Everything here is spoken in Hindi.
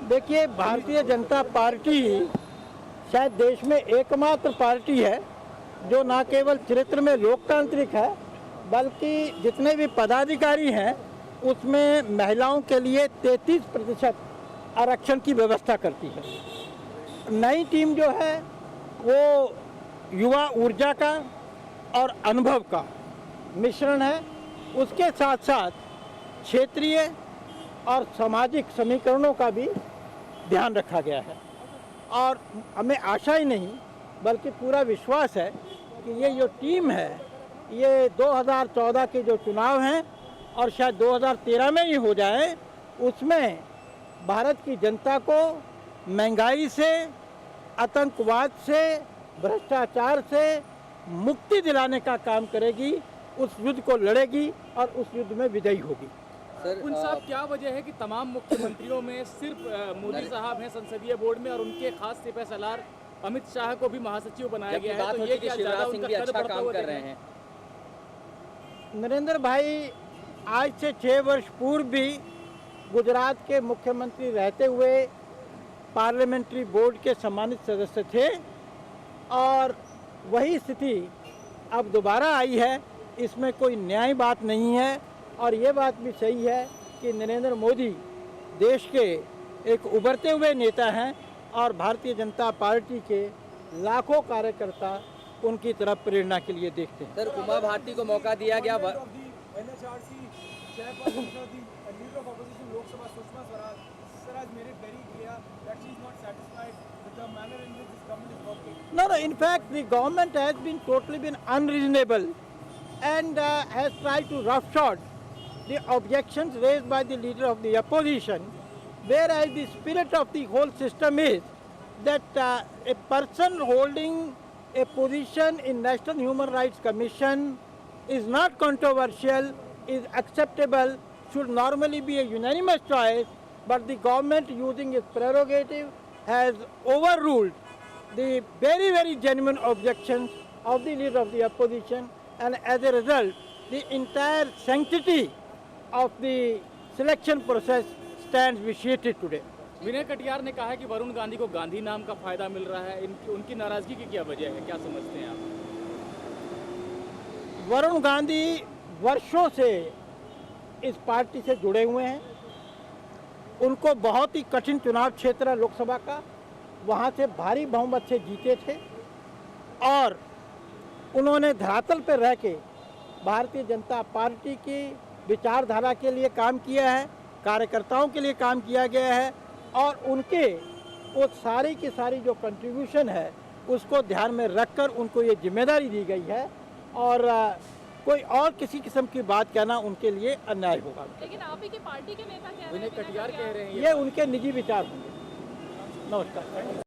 देखिए, भारतीय जनता पार्टी शायद देश में एकमात्र पार्टी है जो न केवल चरित्र में लोकतांत्रिक है, बल्कि जितने भी पदाधिकारी हैं उसमें महिलाओं के लिए 33% आरक्षण की व्यवस्था करती है। नई टीम जो है वो युवा ऊर्जा का और अनुभव का मिश्रण है। उसके साथ साथ क्षेत्रीय और सामाजिक समीकरणों का भी ध्यान रखा गया है और हमें आशा ही नहीं बल्कि पूरा विश्वास है कि ये जो टीम है ये 2014 के जो चुनाव हैं और शायद 2013 में ही हो जाए, उसमें भारत की जनता को महंगाई से, आतंकवाद से, भ्रष्टाचार से मुक्ति दिलाने का काम करेगी, उस युद्ध को लड़ेगी और उस युद्ध में विजयी होगी। उन साहब, क्या वजह है कि तमाम मुख्यमंत्रियों में सिर्फ मोदी साहब हैं संसदीय बोर्ड में और उनके खास सिपह सलार अमित शाह को भी महासचिव बनाया गया है, तो ये क्या शिवराज सिंह भी अच्छा काम कर रहे हैं? नरेंद्र भाई आज से 6 वर्ष पूर्व भी गुजरात के मुख्यमंत्री रहते हुए पार्लियामेंट्री बोर्ड के सम्मानित सदस्य थे और वही स्थिति अब दोबारा आई है। इसमें कोई न्याय बात नहीं है और ये बात भी सही है कि नरेंद्र मोदी देश के एक उभरते हुए नेता हैं और भारतीय जनता पार्टी के लाखों कार्यकर्ता उनकी तरफ प्रेरणा के लिए देखते हैं। सर, उमा भारती को मौका दिया गया। No, in fact, the government has been totally unreasonable and has tried to roughshod the objections raised by the leader of the opposition, whereas the spirit of the whole system is that a person holding a position in National Human Rights Commission is not controversial, is acceptable, should normally be a unanimous choice, but the government using its prerogative has overruled the very, very genuine objections of the leader of the opposition, and as a result, the entire sanctity of the selection process stands vitiated today. Vinay Katiyar ने कहा है कि वरुण गांधी को गांधी नाम का फायदा मिल रहा है। उनकी नाराजगी की क्या वजह है, क्या समझते हैं आप? वरुण गांधी वर्षों से इस पार्टी से जुड़े हुए हैं। उनको बहुत ही कठिन चुनाव क्षेत्र है लोकसभा का, वहाँ से भारी बहुमत से जीते थे और उन्होंने धरातल पर रह के भारतीय जनता पार्टी की विचारधारा के लिए काम किया है, कार्यकर्ताओं के लिए काम किया गया है और उनके वो सारी की सारी जो कंट्रीब्यूशन है उसको ध्यान में रखकर उनको ये जिम्मेदारी दी गई है और कोई और किसी किस्म की बात कहना उनके लिए अन्याय होगा। लेकिन आप ही की पार्टी के नेता कह रहे हैं, विनय कटियार कह रहे हैं ये उनके निजी विचार होंगे। नमस्कार।